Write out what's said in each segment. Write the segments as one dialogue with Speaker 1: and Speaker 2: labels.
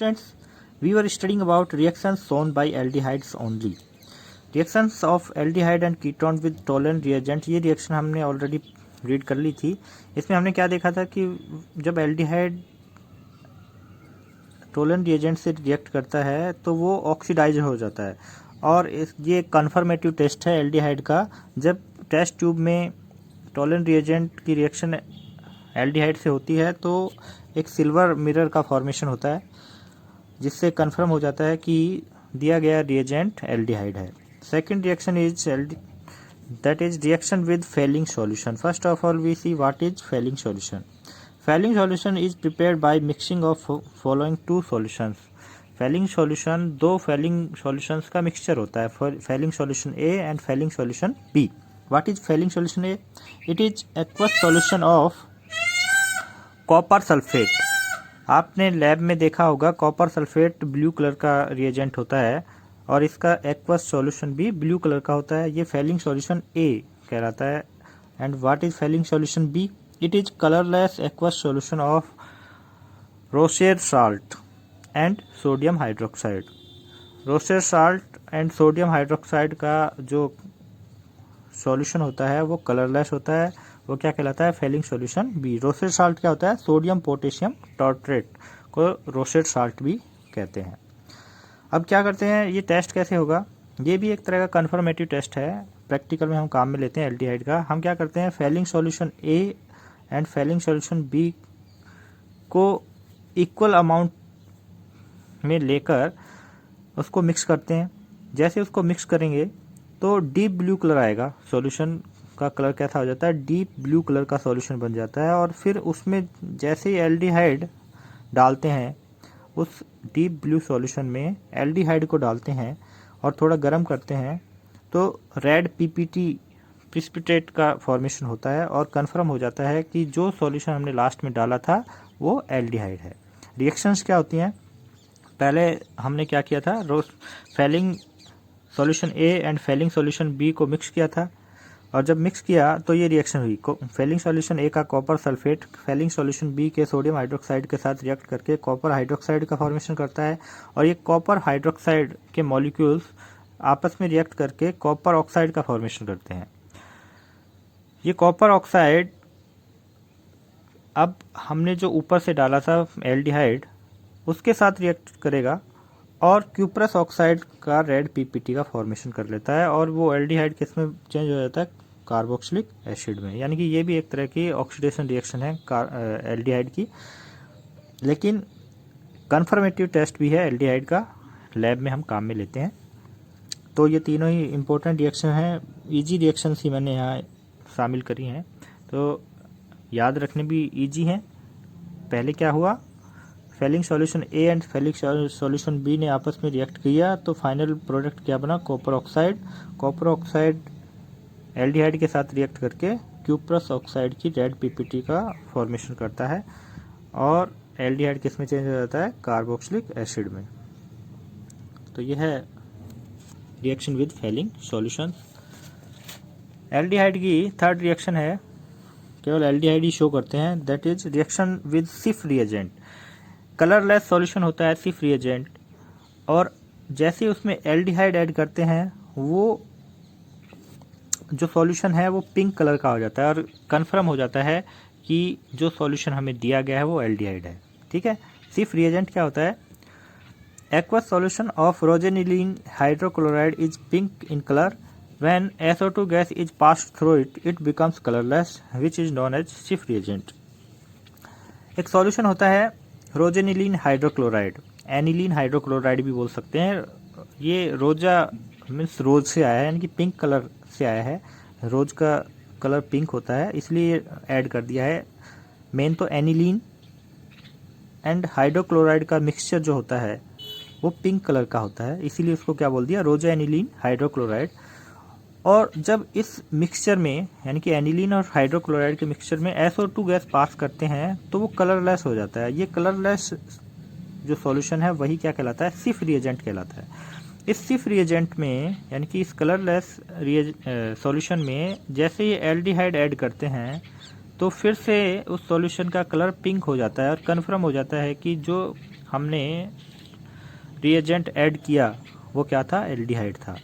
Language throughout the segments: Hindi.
Speaker 1: students, we were studying about reactions shown by aldehydes only. Reactions of aldehyde and ketone with Tollens reagent, ये रिएक्शन हमने ऑलरेडी रीड कर ली थी. इसमें हमने क्या देखा था कि जब एल्डिहाइड टोलन रिएजेंट से रिएक्ट करता है तो वो ऑक्सीडाइज हो जाता है. और ये कन्फर्मेटिव टेस्ट है एल्डिहाइड का. जब टेस्ट ट्यूब में टोलन रिएजेंट की रिएक्शन एल्डिहाइड से होती है तो एक सिल्वर मिरर का फॉर्मेशन होता है, जिससे कन्फर्म हो जाता है कि दिया गया रिएजेंट एल्डिहाइड है. Second reaction is that is reaction with Fehling solution. First of all, we see what is Fehling solution. Fehling solution is prepared by mixing of following two solutions. Fehling solution, दो Fehling solutions का mixture होता है, Fehling solution A and Fehling solution B. What is Fehling solution A? It is aqueous solution of copper sulfate. आपने लैब में देखा होगा कॉपर सल्फेट ब्लू कलर का रिएजेंट होता है और इसका एक्वस सॉल्यूशन भी ब्लू कलर का होता है. ये फेलिंग सॉल्यूशन ए कहलाता है. And what is Fehling solution B? It is colourless aqueous solution of Rochelle salt and sodium hydroxide. Rochelle salt and sodium hydroxide का जो सॉल्यूशन होता है वो कलरलेस होता है. वो क्या कहलाता है? Fehling solution B. Rochelle salt क्या होता है? सोडियम पोटेशियम टॉर्ट्रेट को रोसेर साल्ट भी कहते हैं. अब क्या करते हैं, ये टेस्ट कैसे होगा? ये भी एक तरह का कन्फर्मेटिव टेस्ट है. प्रैक्टिकल में हम काम में लेते हैं एल्डिहाइड का. हम क्या करते हैं, failing solution A and Fehling solution B को इक्वल अमाउंट में लेकर उसको मिक्स करते हैं. जैसे उसको मिक्स करेंगे तो डीप ब्लू कलर आएगा. सॉल्यूशन का कलर कैसा हो जाता है? डीप ब्लू कलर का सॉल्यूशन बन जाता है. और फिर उसमें जैसे ही एल्डिहाइड डालते हैं, उस डीप ब्लू सॉल्यूशन में एल्डिहाइड को डालते हैं और थोड़ा गर्म करते हैं तो रेड पीपीटी प्रिसिपिटेट का फॉर्मेशन होता है और कंफर्म हो जाता है कि जो सॉल्यूशन हमने लास्ट में डाला था वो एल्डिहाइड है. रिएक्शंस क्या होती हैं? पहले हमने क्या किया था, Fehling solution A and Fehling solution B को मिक्स किया था और जब मिक्स किया तो ये रिएक्शन हुई. फेलिंग सॉल्यूशन ए का copper sulphate Fehling solution B के सोडियम हाइड्रोक्साइड के साथ रिएक्ट करके कॉपर हाइड्रोक्साइड का फॉर्मेशन करता है और ये कॉपर हाइड्रोक्साइड के मॉलिक्यूल्स आपस में रिएक्ट करके कॉपर ऑक्साइड का फॉर्मेशन करते हैं. ये कॉपर ऑक्साइड अब हमने जो ऊपर से डाला था एल्डिहाइड उसके साथ रिएक्ट करेगा और क्यूप्रस ऑक्साइड का रेड पीपीटी का फॉर्मेशन कर लेता है और वो एल्डिहाइड किस में चेंज हो जाता है? कार्बोक्सिलिक एसिड में. यानी कि ये भी एक तरह की ऑक्सीडेशन रिएक्शन है एल्डिहाइड की. लेकिन कन्फर्मेटिव टेस्ट भी है एल्डिहाइड का, लैब में हम काम में लेते हैं. तो ये तीनों ही इम्पोर्टेंट रिएक्शन हैं. ईजी रिएक्शन ही मैंने यहाँ शामिल करी हैं तो याद रखने भी ईजी हैं. पहले क्या हुआ, Fehling solution A and Fehling solution B ने आपस में रिएक्ट किया तो फाइनल प्रोडक्ट क्या बना? Copper oxide. Copper oxide aldehyde के साथ रिएक्ट करके क्यूप्रस ऑक्साइड की रेड पीपीटी का फॉर्मेशन करता है और एल्डिहाइड किस में चेंज हो जाता है? कार्बोक्सिलिक एसिड में. तो यह है reaction with Fehling solution. Aldehyde की थर्ड रिएक्शन है, केवल एल्डिहाइड ही शो करते हैं, that is reaction with Schiff reagent. Colourless solution होता है सिफ रिएजेंट और जैसे उसमें एल्डिहाइड ऐड करते हैं वो जो सॉल्यूशन है वो पिंक कलर का हो जाता है और कंफर्म हो जाता है कि जो सॉल्यूशन हमें दिया गया है वो एल्डिहाइड है. ठीक है. सिफ रिएजेंट क्या होता है? Aqueous solution of rosaniline hydrochloride is pink in colour. When SO2 gas is passed through it, it becomes colourless which is known as Schiff reagent. एक सॉल्यूशन होता है रोजेनिलीन हाइड्रोक्लोराइड, एनिलीन हाइड्रोक्लोराइड भी बोल सकते हैं. ये रोजा मीन्स रोज से आया है, यानी कि पिंक कलर से आया है. रोज का कलर पिंक होता है इसलिए ऐड कर दिया है. मेन तो एनिलीन एंड हाइड्रोक्लोराइड का मिक्सचर जो होता है वो पिंक कलर का होता है, इसीलिए उसको क्या बोल दिया? रोजा एनिलीन हाइड्रोक्लोराइड. और जब इस मिक्सचर में यानी कि एनिलीन और हाइड्रोक्लोराइड के मिक्सचर में SO2 गैस पास करते हैं तो वो कलरलेस हो जाता है. ये कलरलेस जो सॉल्यूशन है वही क्या कहलाता है? सिफ रिएजेंट कहलाता है. इस सिफ रिएजेंट में यानी कि इस कलरलेस सॉल्यूशन में जैसे ये एल्डिहाइड ऐड करते हैं तो फिर से उस सॉल्यूशन का कलर पिंक हो जाता है और कन्फर्म हो जाता है कि जो हमने रिएजेंट ऐड किया वो क्या था, एल्डिहाइड था।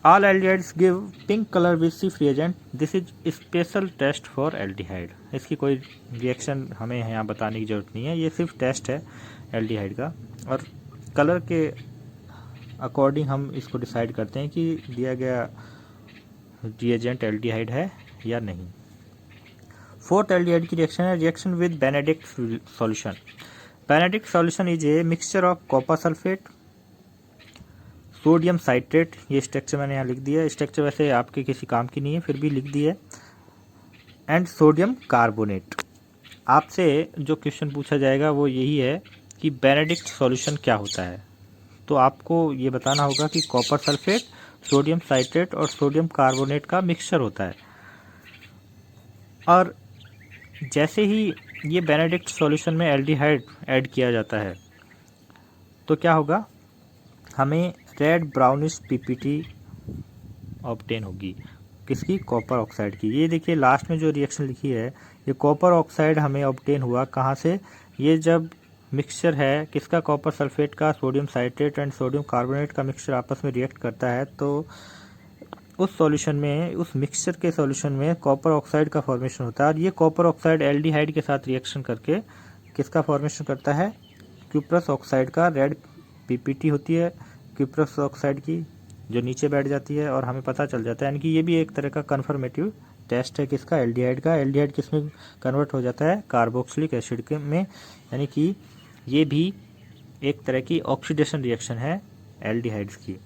Speaker 1: All aldehydes give pink colour with Schiff reagent, this is special test for aldehyde. इसकी कोई रिएक्शन हमें यहाँ बताने की जरूरत नहीं है, ये सिर्फ टेस्ट है एल्डिहाइड का, और कलर के अकॉर्डिंग हम इसको डिसाइड करते हैं कि दिया गया रिएजेंट एल्डिहाइड है या नहीं। फोर्थ एल्डिहाइड की रिएक्शन है reaction with Benedict solution. Benedict solution is a mixture of copper sulphate, sodium citrate, ये स्ट्रक्चर मैंने यहाँ लिख दिया है, स्ट्रक्चर वैसे आपके किसी काम की नहीं है फिर भी लिख दिया है, एंड सोडियम कार्बोनेट। आपसे जो क्वेश्चन पूछा जाएगा वो यही है कि बेनेडिक्ट सॉल्यूशन क्या होता है, तो आपको ये बताना होगा कि कॉपर सल्फेट, सोडियम साइट्रेट और सोडियम कार्बोनेट का मिक्सचर होता है। और जैसे ही ये बेनेडिक्ट सॉल्यूशन में एल्डिहाइड ऐड किया जाता है तो क्या होगा, हमें रेड ब्राउनिश पीपीटी ऑब्टेन होगी, किसकी, कॉपर ऑक्साइड की। ये देखिए लास्ट में जो रिएक्शन लिखी है ये कॉपर ऑक्साइड हमें ऑब्टेन हुआ कहाँ से, ये जब मिक्सचर है किसका, कॉपर सल्फेट का, sodium citrate and sodium carbonate का मिक्सचर आपस में रिएक्ट करता है तो उस सॉल्यूशन में, उस मिक्सचर के सॉल्यूशन में कॉपर ऑक्साइड का फॉर्मेशन होता है। और ये कॉपर ऑक्साइड एल्डिहाइड के साथ रिएक्शन करके किसका फॉर्मेशन करता है, क्यूप्रस ऑक्साइड का, रेड पीपीटी होती है क्यूप्रस ऑक्साइड की जो नीचे बैठ जाती है, और हमें पता चल जाता है, यानी कि ये भी एक तरह का कन्फर्मेटिव टेस्ट है किसका, एल्डिहाइड का। एल्डिहाइड किस में कन्वर्ट हो जाता है, कार्बोक्सिलिक एसिड के में, यानी कि ये भी एक तरह की ऑक्सीडेशन रिएक्शन है एल्डिहाइड्स की।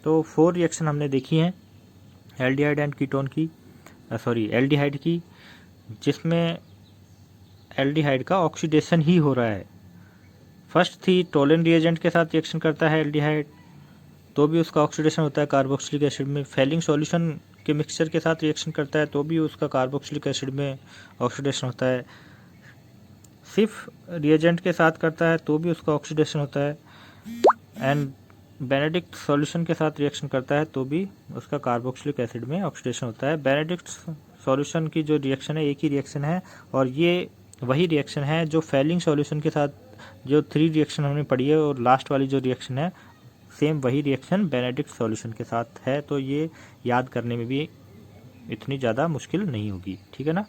Speaker 1: तो 4 रिएक्शन हमने देखी हैं एल्डिहाइड एंड कीटोन की, एल्डिहाइड की, जिसमें एल्डिहाइड का ऑक्सीडेशन ही हो रहा है। फर्स्ट थी टोलन रिएजेंट के साथ रिएक्शन करता है एल्डिहाइड तो भी उसका ऑक्सीडेशन होता है कार्बोक्सिलिक एसिड में, फेलिंग सॉल्यूशन के मिक्सचर के साथ रिएक्शन करता है तो भी उसका कार्बोक्सिलिक एसिड में ऑक्सीडेशन होता है, सिर्फ रिएजेंट के साथ करता है तो भी उसका ऑक्सीडेशन होता है, एंड बेनेडिक्ट सॉल्यूशन के साथ रिएक्शन करता है तो भी उसका कार्बोक्सिलिक एसिड में ऑक्सीडेशन होता है। बेनेडिक्ट सॉल्यूशन की जो रिएक्शन है एक ही रिएक्शन है, और ये वही रिएक्शन है जो फेलिंग सॉल्यूशन के साथ जो 3 रिएक्शन हमने पढ़ी है, और लास्ट वाली जो रिएक्शन है सेम वही रिएक्शन बेनेडिक्ट सॉल्यूशन के साथ है, तो ये याद करने में भी इतनी ज़्यादा मुश्किल नहीं होगी, ठीक है ना।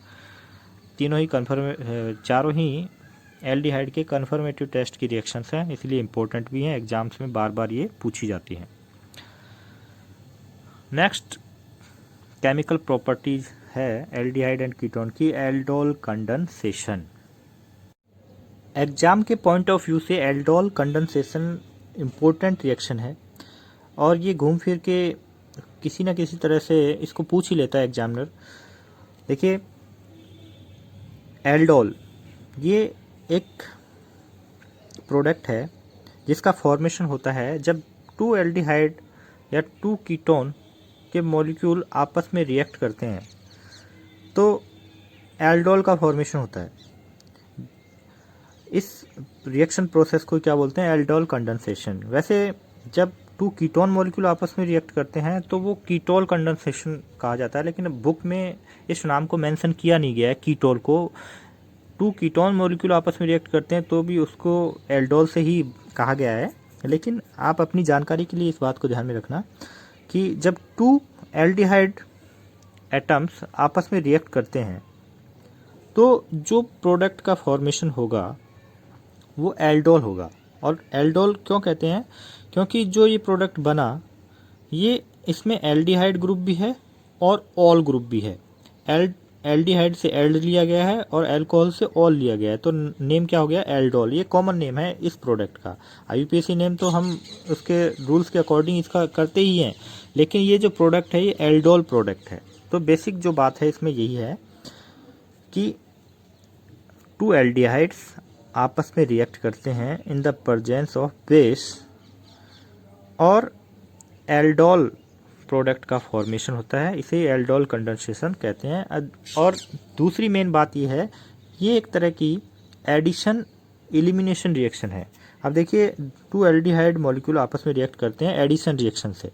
Speaker 1: तीनों ही चारों ही एल्डिहाइड के कन्फर्मेटिव टेस्ट की रिएक्शंस हैं, इसलिए इंपॉर्टेंट भी हैं, एग्जाम्स में बार बार ये पूछी जाती हैं। नेक्स्ट केमिकल प्रॉपर्टीज है एल्डिहाइड एंड कीटोन की, एल्डोल कंडेंसेशन। एग्जाम के पॉइंट ऑफ व्यू से एल्डोल कंडेंसेशन इम्पोर्टेंट रिएक्शन है, और ये घूम फिर के किसी न किसी तरह से इसको पूछ ही लेता है एग्जामिनर। देखिए एल्डोल ये एक प्रोडक्ट है जिसका फॉर्मेशन होता है जब 2 एल्डिहाइड या 2 कीटोन के मॉलिक्यूल आपस में रिएक्ट करते हैं तो एल्डोल का फॉर्मेशन होता है। इस रिएक्शन प्रोसेस को क्या बोलते हैं, एल्डोल कंडेंसेशन। वैसे जब 2 कीटोन मॉलिक्यूल आपस में रिएक्ट करते हैं तो वो कीटोल कंडेंसेशन कहा जाता है, लेकिन बुक में इस नाम को मेंशन किया नहीं गया है कीटोल को। 2 कीटोन मॉलिक्यूल आपस में रिएक्ट करते हैं तो भी उसको एल्डोल से ही कहा गया है, लेकिन आप अपनी जानकारी के लिए इस बात को ध्यान में रखना कि जब 2 एल्डिहाइड एटम्स आपस में रिएक्ट करते हैं तो जो प्रोडक्ट का फॉर्मेशन होगा वो एल्डोल होगा। और एल्डोल क्यों कहते हैं, क्योंकि जो ये प्रोडक्ट बना ये इसमें एल्डिहाइड ग्रुप भी है और ऑल ग्रुप भी है। एल्डिहाइड से एल्ड लिया गया है और अल्कोहल से ऑल लिया गया है, तो नेम क्या हो गया, एल्डोल। ये कॉमन नेम है इस प्रोडक्ट का। IUPAC नेम तो हम उसके रूल्स के अकॉर्डिंग इसका करते ही हैं, लेकिन ये जो प्रोडक्ट है ये एल्डोल प्रोडक्ट है। तो बेसिक जो बात है इसमें यही है कि 2 एल्डिहाइड्स आपस में रिएक्ट करते हैं in the presence of base और एल्डोल प्रोडक्ट का फॉर्मेशन होता है, इसे एल्डोल कंडेंसेशन कहते हैं। और दूसरी मेन बात ये है, ये एक तरह की एडिशन एलिमिनेशन रिएक्शन है। अब देखिए 2 एल्डिहाइड मॉलिक्यूल आपस में रिएक्ट करते हैं एडिशन रिएक्शन से।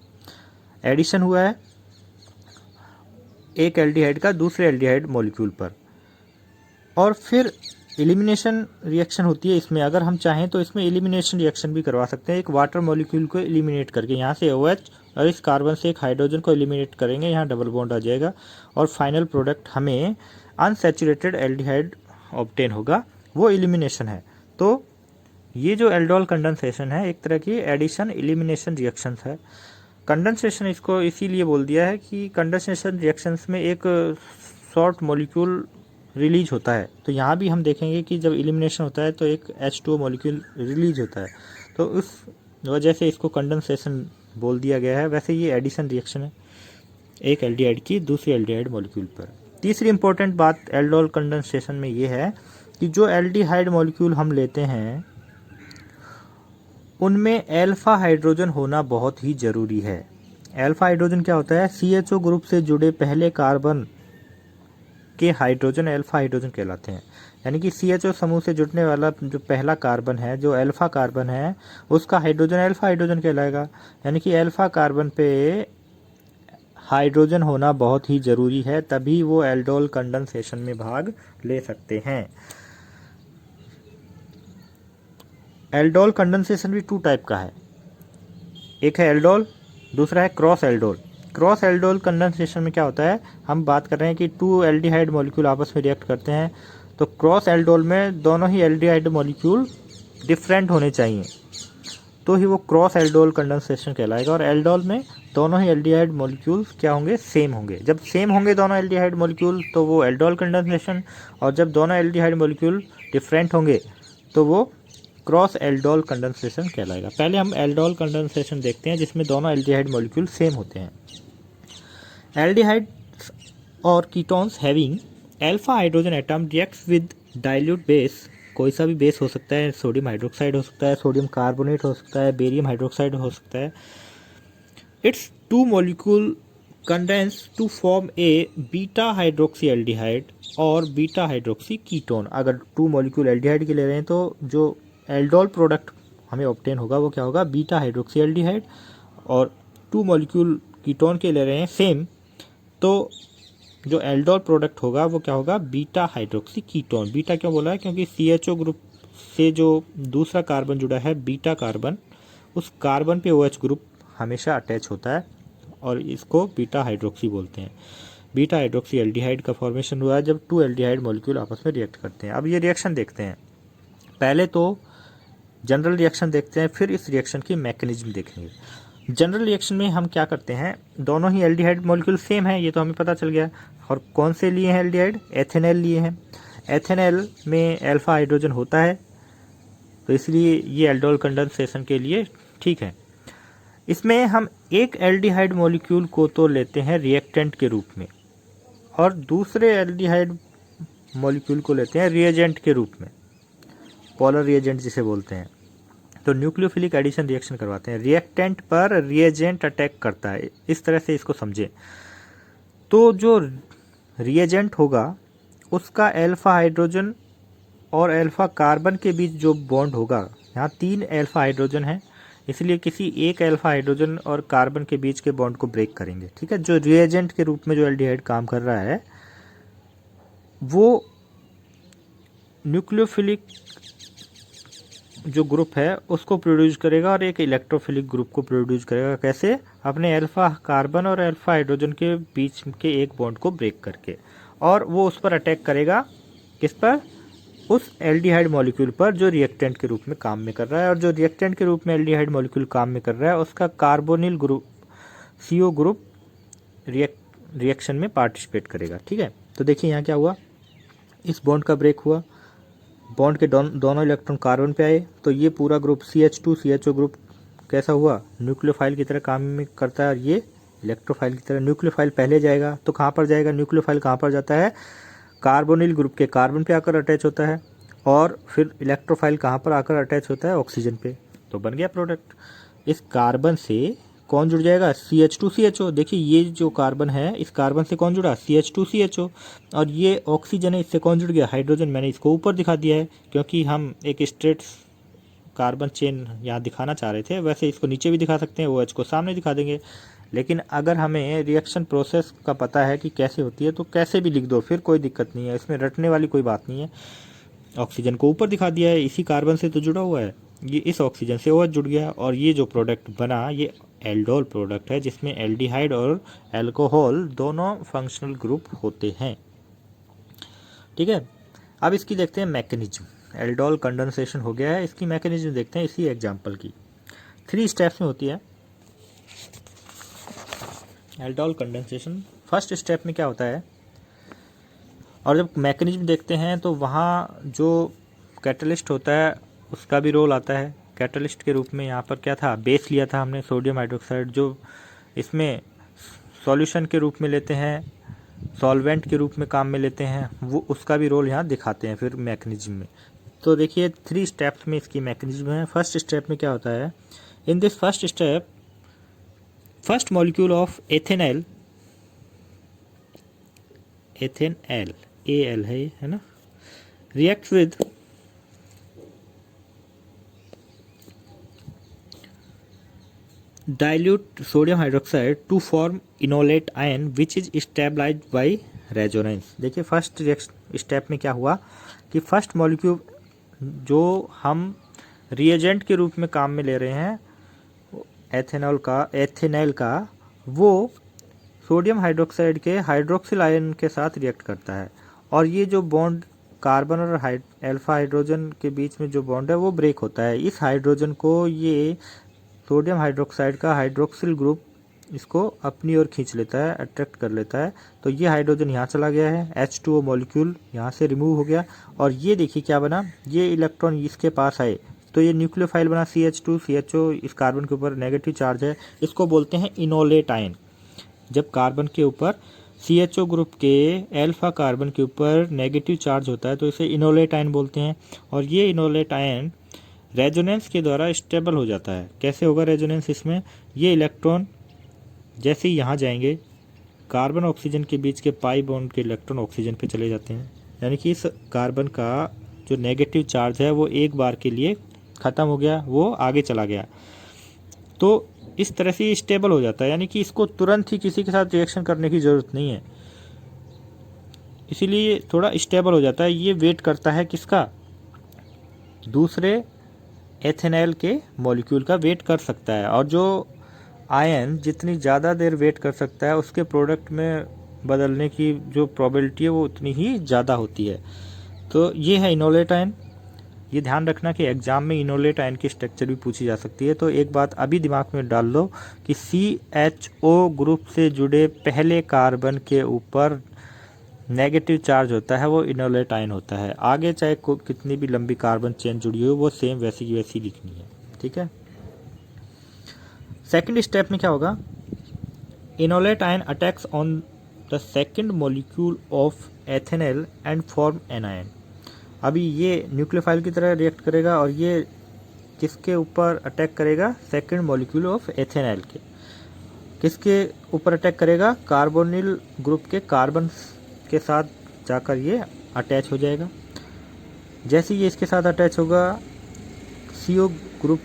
Speaker 1: एडिशन हुआ है एक एल्डिहाइड का दूसरे एल्डिहाइड मॉलिक्यूल पर, और फिर एलिमिनेशन रिएक्शन होती है इसमें, अगर हम चाहें तो इसमें एलिमिनेशन रिएक्शन भी करवा सकते हैं। एक वाटर मॉलिक्यूल को एलिमिनेट करके यहाँ से OH और इस कार्बन से एक हाइड्रोजन को एलिमिनेट करेंगे, यहाँ डबल बॉन्ड आ जाएगा और फाइनल प्रोडक्ट हमें अनसैचुरेटेड एल्डिहाइड ऑब्टेन होगा, वो एलिमिनेशन है। तो ये जो एल्डोल कंडेंसेशन है एक तरह की एडिशन एलिमिनेशन रिएक्शंस है। कंडेंसेशन इसको इसीलिए बोल दिया है कि कंडेंसेशन रिएक्शंस में एक शॉर्ट मॉलिक्यूल रिलीज होता है। तो यहाँ भी हम देखेंगे कि जब एलिमिनेशन होता है तो एक H2O मॉलिक्यूल रिलीज होता है, तो उस वजह से इसको कंडेंसेशन बोल दिया गया है। वैसे ये एडिशन रिएक्शन है एक एल्डिहाइड की दूसरी एल्डिहाइड मॉलिक्यूल पर। तीसरी इंपॉर्टेंट बात एल्डोल कंडेंसेशन में ये है कि जो एल्डिहाइड मॉलिक्यूल हम लेते हैं उनमें एल्फा हाइड्रोजन होना बहुत ही ज़रूरी है। एल्फा हाइड्रोजन क्या होता है? CHO ग्रुप से जुड़े पहले कार्बन के हाइड्रोजन एल्फा हाइड्रोजन कहलाते हैं। यानी कि CHO समूह से जुड़ने वाला जो पहला कार्बन है, जो एल्फा कार्बन है, उसका हाइड्रोजन एल्फा हाइड्रोजन कहलाएगा। यानी कि एल्फा कार्बन पे हाइड्रोजन होना बहुत ही ज़रूरी है, तभी वो एल्डोल कंडेंसेशन में भाग ले सकते हैं। एल्डोल कंडेंसेशन भी 2 टाइप का है, एक है एल्डोल, दूसरा है cross aldol. Cross aldol condensation में क्या होता है, हम बात कर रहे हैं कि 2 एल्डिहाइड मॉलिक्यूल आपस में रिएक्ट करते हैं, तो क्रॉस एल्डोल में दोनों ही एल्डिहाइड मॉलिक्यूल डिफरेंट होने चाहिए, तो ही वो क्रॉस एल्डोल कंडेंसेशन कहलाएगा। और एल्डोल में दोनों ही एल्डिहाइड मॉलिक्यूल्स क्या होंगे? सेम होंगे। जब सेम होंगे दोनों एल्डिहाइड मॉलिक्यूल तो वो एल्डोल कंडेंसेशन, और जब दोनों एल्डिहाइड मॉलिक्यूल डिफरेंट होंगे तो वो क्रॉस एल्डोल कंडेंसेशन कहलाएगा। पहले हम एल्डोल कंडेंसेशन देखते हैं जिसमें दोनों एल्डिहाइड मॉलिक्यूल सेम होते हैं। एल्डिहाइड और ketones having alpha hydrogen atom reacts with dilute base, कोई सा भी बेस हो सकता है, सोडियम हाइड्रोक्साइड हो सकता है, सोडियम कार्बोनेट हो सकता है, बेरियम हाइड्रोक्साइड हो सकता है। It's 2 molecule condense to form a beta hydroxy aldehyde और बीटा हाइड्रोक्सी कीटोन। अगर 2 मॉलिक्यूल एल्डिहाइड के ले रहे हैं तो जो एल्डोल प्रोडक्ट हमें ऑब्टेन होगा वो क्या होगा? Beta hydroxy aldehyde. और 2 मॉलिक्यूल कीटोन के ले रहे हैं सेम, तो जो एल्डोल प्रोडक्ट होगा वो क्या होगा? Beta hydroxy ketone. बीटा क्यों बोला है? क्योंकि CHO ग्रुप से जो दूसरा कार्बन जुड़ा है बीटा कार्बन, उस कार्बन पे OH ग्रुप हमेशा अटैच होता है और इसको बीटा हाइड्रोक्सी बोलते हैं। बीटा हाइड्रोक्सी एल्डिहाइड का फॉर्मेशन हुआ है जब 2 एल्डिहाइड मॉलिक्यूल आपस में रिएक्ट करते हैं। अब ये रिएक्शन देखते हैं, पहले तो जनरल रिएक्शन देखते हैं, फिर इस रिएक्शन की मैकेनिज्म देखेंगे। जनरल रिएक्शन में हम क्या करते हैं, दोनों ही एल्डिहाइड मॉलिक्यूल सेम है, ये तो हमें पता चल गया। और कौन से लिए हैं एल्डिहाइड? एथेनॉल लिए हैं। एथेनॉल में एल्फा हाइड्रोजन होता है, तो इसलिए ये एल्डोल कंडेंसेशन के लिए ठीक है। इसमें हम एक एल्डिहाइड मॉलिक्यूल को तो लेते हैं रिएक्टेंट के रूप में और दूसरे एल्डिहाइड मॉलिक्यूल को लेते हैं रिएजेंट के रूप में, पोलर रिएजेंट जिसे बोलते हैं। तो न्यूक्लियोफिलिक एडिशन रिएक्शन करवाते हैं, रिएक्टेंट पर रिएजेंट अटैक करता है, इस तरह से इसको समझें। तो जो रिएजेंट होगा उसका एल्फा हाइड्रोजन और एल्फा कार्बन के बीच जो बॉन्ड होगा, यहाँ 3 एल्फा हाइड्रोजन है, इसलिए किसी एक एल्फा हाइड्रोजन और कार्बन के बीच के बॉन्ड को ब्रेक करेंगे, ठीक है। जो रिएजेंट के रूप में जो एल्डिहाइड काम कर रहा है वो न्यूक्लियोफिलिक जो ग्रुप है उसको प्रोड्यूस करेगा और एक इलेक्ट्रोफिलिक ग्रुप को प्रोड्यूस करेगा। कैसे? अपने एल्फा कार्बन और एल्फा हाइड्रोजन के बीच के एक बॉन्ड को ब्रेक करके, और वो उस पर अटैक करेगा, किस पर? उस एल्डिहाइड मॉलिक्यूल पर जो रिएक्टेंट के रूप में काम में कर रहा है। और जो रिएक्टेंट के रूप में एल्डिहाइड मॉलिक्यूल काम में कर रहा है उसका carbonyl group CO group reaction में पार्टिसिपेट करेगा, ठीक है। तो देखिए यहाँ क्या हुआ, इस बॉन्ड का ब्रेक हुआ, बॉन्ड के दोनों इलेक्ट्रॉन कार्बन पे आए, तो ये पूरा ग्रुप CH2 CHO ग्रुप कैसा हुआ? न्यूक्लियोफाइल की तरह काम में करता है, और ये इलेक्ट्रोफाइल की तरह। न्यूक्लियोफाइल पहले जाएगा तो कहाँ पर जाएगा? न्यूक्लियोफाइल कहाँ पर जाता है? कार्बोनिल ग्रुप के कार्बन पे आकर अटैच होता है, और फिर इलेक्ट्रोफाइल कहाँ पर आकर अटैच होता है? ऑक्सीजन पे। तो बन गया प्रोडक्ट। इस कार्बन से कौन जुड़ जाएगा? CH2 CHO। देखिए ये जो कार्बन है, इस कार्बन से कौन जुड़ा? CH2 CHO। और ये ऑक्सीजन है, इससे कौन जुड़ गया? हाइड्रोजन। मैंने इसको ऊपर दिखा दिया है क्योंकि हम एक स्ट्रेट कार्बन चेन यहाँ दिखाना चाह रहे थे, वैसे इसको नीचे भी दिखा सकते हैं, OH को सामने दिखा देंगे। लेकिन अगर हमें रिएक्शन प्रोसेस का पता है कि कैसे होती है तो कैसे भी लिख दो, फिर कोई दिक्कत नहीं है, इसमें रटने वाली कोई बात नहीं है। ऑक्सीजन को ऊपर दिखा दिया है, इसी कार्बन से तो जुड़ा हुआ है, ये इस ऑक्सीजन से OH जुड़ गया और ये जो प्रोडक्ट बना ये एल्डोल प्रोडक्ट है, जिसमें एल्डिहाइड और अल्कोहल दोनों फंक्शनल ग्रुप होते हैं। ठीक है, अब इसकी देखते हैं मैकेनिज्म। एल्डोल कंडेंसेशन हो गया है, इसकी मैकेनिज्म देखते हैं इसी एग्जाम्पल की। 3 स्टेप्स में होती है एल्डोल कंडेंसेशन। फर्स्ट स्टेप में क्या होता है, और जब मैकेनिज्म देखते हैं तो वहाँ जो कैटलिस्ट होता है उसका भी रोल आता है। कैटलिस्ट के रूप में यहाँ पर क्या था, बेस लिया था हमने सोडियम हाइड्रोक्साइड, जो इसमें सॉल्यूशन के रूप में लेते हैं, सॉल्वेंट के रूप में काम में लेते हैं, वो उसका भी रोल यहाँ दिखाते हैं फिर मैकेनिज्म में। तो देखिए 3 स्टेप्स में इसकी मैकेनिज्म है। फर्स्ट स्टेप में क्या होता है, in this first step first molecule of ethanol, ethanol AL है ना, reacts with dilute sodium hydroxide to form enolate ion which is stabilised by resonance. देखिए फर्स्ट स्टेप में क्या हुआ कि फर्स्ट मॉलिक्यूल जो हम रिएजेंट के रूप में काम में ले रहे हैं एथेनॉल का, वो सोडियम हाइड्रोक्साइड के हाइड्रोक्सिल आयन के साथ रिएक्ट करता है, और ये जो बॉन्ड कार्बन और अल्फा हाइड्रोजन के बीच में जो बॉन्ड है वो ब्रेक होता है। इस हाइड्रोजन को ये सोडियम हाइड्रोक्साइड का हाइड्रोक्सिल ग्रुप इसको अपनी ओर खींच लेता है, अट्रैक्ट कर लेता है। तो ये हाइड्रोजन यहाँ चला गया है, H2O मॉलिक्यूल यहाँ से रिमूव हो गया, और ये देखिए क्या बना, ये इलेक्ट्रॉन इसके पास आए तो ये न्यूक्लियोफाइल बना CH2 CHO, इस कार्बन के ऊपर नेगेटिव चार्ज है, इसको बोलते हैं इनोलेट आयन। जब कार्बन के ऊपर CHO ग्रुप के अल्फा कार्बन के ऊपर नेगेटिव चार्ज होता है तो इसे इनोलेट आयन बोलते हैं। और ये इनोलेट आयन रेजोनेंस के द्वारा स्टेबल हो जाता है। कैसे होगा रेजोनेंस इसमें, ये इलेक्ट्रॉन जैसे ही यहाँ जाएंगे कार्बन ऑक्सीजन के बीच के पाई बॉन्ड के इलेक्ट्रॉन ऑक्सीजन पे चले जाते हैं, यानी कि इस कार्बन का जो नेगेटिव चार्ज है वो एक बार के लिए ख़त्म हो गया, वो आगे चला गया। तो इस तरह से स्टेबल हो जाता है, यानी कि इसको तुरंत ही किसी के साथ रिएक्शन करने की ज़रूरत नहीं है, इसीलिए थोड़ा स्टेबल हो जाता है। ये वेट करता है किसका, दूसरे एथेनॉल के मॉलिक्यूल का वेट कर सकता है, और जो आयन जितनी ज़्यादा देर वेट कर सकता है उसके प्रोडक्ट में बदलने की जो प्रोबेबिलिटी है वो उतनी ही ज़्यादा होती है। तो ये है इनोलेट आयन। ये ध्यान रखना कि एग्जाम में इनोलेट आयन की स्ट्रक्चर भी पूछी जा सकती है। तो एक बात अभी दिमाग में डाल लो कि CHO ग्रुप से जुड़े पहले कार्बन के ऊपर नेगेटिव चार्ज होता है, वो इनोलेट आयन होता है। आगे चाहे कितनी भी लंबी कार्बन चेन जुड़ी हो वो सेम वैसी की वैसी लिखनी है। ठीक है, सेकंड स्टेप में क्या होगा, enolate ion attacks on the second molecule of ethanol and form anion. अभी ये न्यूक्लियोफाइल की तरह रिएक्ट करेगा, और ये किसके ऊपर अटैक करेगा, सेकंड मॉलिक्यूल ऑफ एथेनॉल के। किसके ऊपर अटैक करेगा, कार्बोनिल ग्रुप के कार्बन के साथ जाकर ये अटैच हो जाएगा। जैसे ही ये इसके साथ अटैच होगा, CO ग्रुप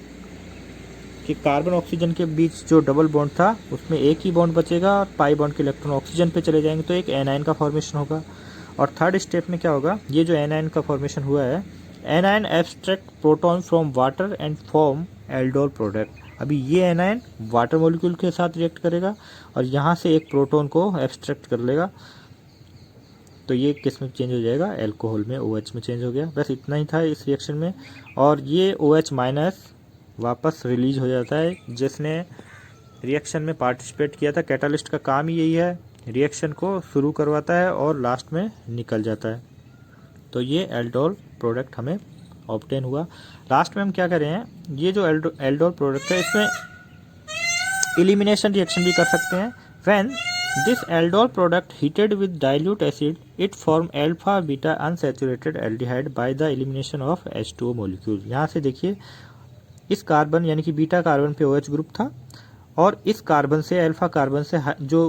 Speaker 1: के कार्बन ऑक्सीजन के बीच जो डबल बॉन्ड था उसमें एक ही बॉन्ड बचेगा, और पाई बॉन्ड के इलेक्ट्रॉन ऑक्सीजन पे चले जाएंगे तो एक एनायन का फॉर्मेशन होगा। और थर्ड स्टेप में क्या होगा, ये जो एनायन का फॉर्मेशन हुआ है, anion abstract proton from water and form aldol product. अभी ये एनायन वाटर मॉलिक्यूल के साथ रिएक्ट करेगा और यहाँ से एक प्रोटॉन को एब्स्ट्रैक्ट कर लेगा, तो ये किस में चेंज हो जाएगा, अल्कोहल में, OH में चेंज हो गया। बस इतना ही था इस रिएक्शन में। और ये OH माइनस वापस रिलीज हो जाता है। जिसने रिएक्शन में पार्टिसिपेट किया था, कैटालिस्ट का काम ही यही है, रिएक्शन को शुरू करवाता है और लास्ट में निकल जाता है। तो ये एल्डोल प्रोडक्ट हमें ऑब्टेन हुआ। लास्ट में हम क्या कर रहे हैं, ये जो एल्डोल प्रोडक्ट है इसमें एलिमिनेशन रिएक्शन भी कर सकते हैं। When this aldol product heated with dilute acid it form alpha beta unsaturated aldehyde by the elimination of H2O molecule. यहाँ से देखिए इस कार्बन यानी कि बीटा कार्बन पे OH ग्रुप था, और इस कार्बन से अल्फा कार्बन से जो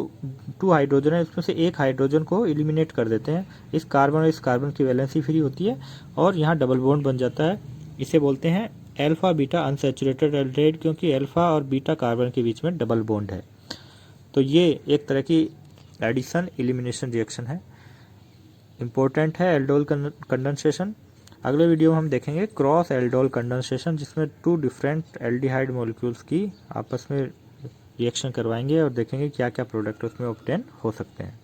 Speaker 1: 2 हाइड्रोजन है उसमें से एक हाइड्रोजन को एलिमिनेट कर देते हैं। इस कार्बन और इस कार्बन की वैलेंसी फ्री होती है और यहाँ डबल बॉन्ड बन जाता है। इसे बोलते हैं अल्फा बीटा अनसैचुरेटेड एल्डिहाइड, क्योंकि अल्फा और बीटा कार्बन के बीच में डबल बॉन्ड है। तो ये एक तरह की एडिशन एलिमिनेशन रिएक्शन है, इम्पोर्टेंट है एल्डोल कंडेंसेशन। अगले वीडियो में हम देखेंगे क्रॉस एल्डोल कंडेंसेशन, जिसमें 2 डिफरेंट एल्डिहाइड मॉलिक्यूल्स की आपस में रिएक्शन करवाएंगे और देखेंगे क्या क्या प्रोडक्ट उसमें ऑब्टेन हो सकते हैं।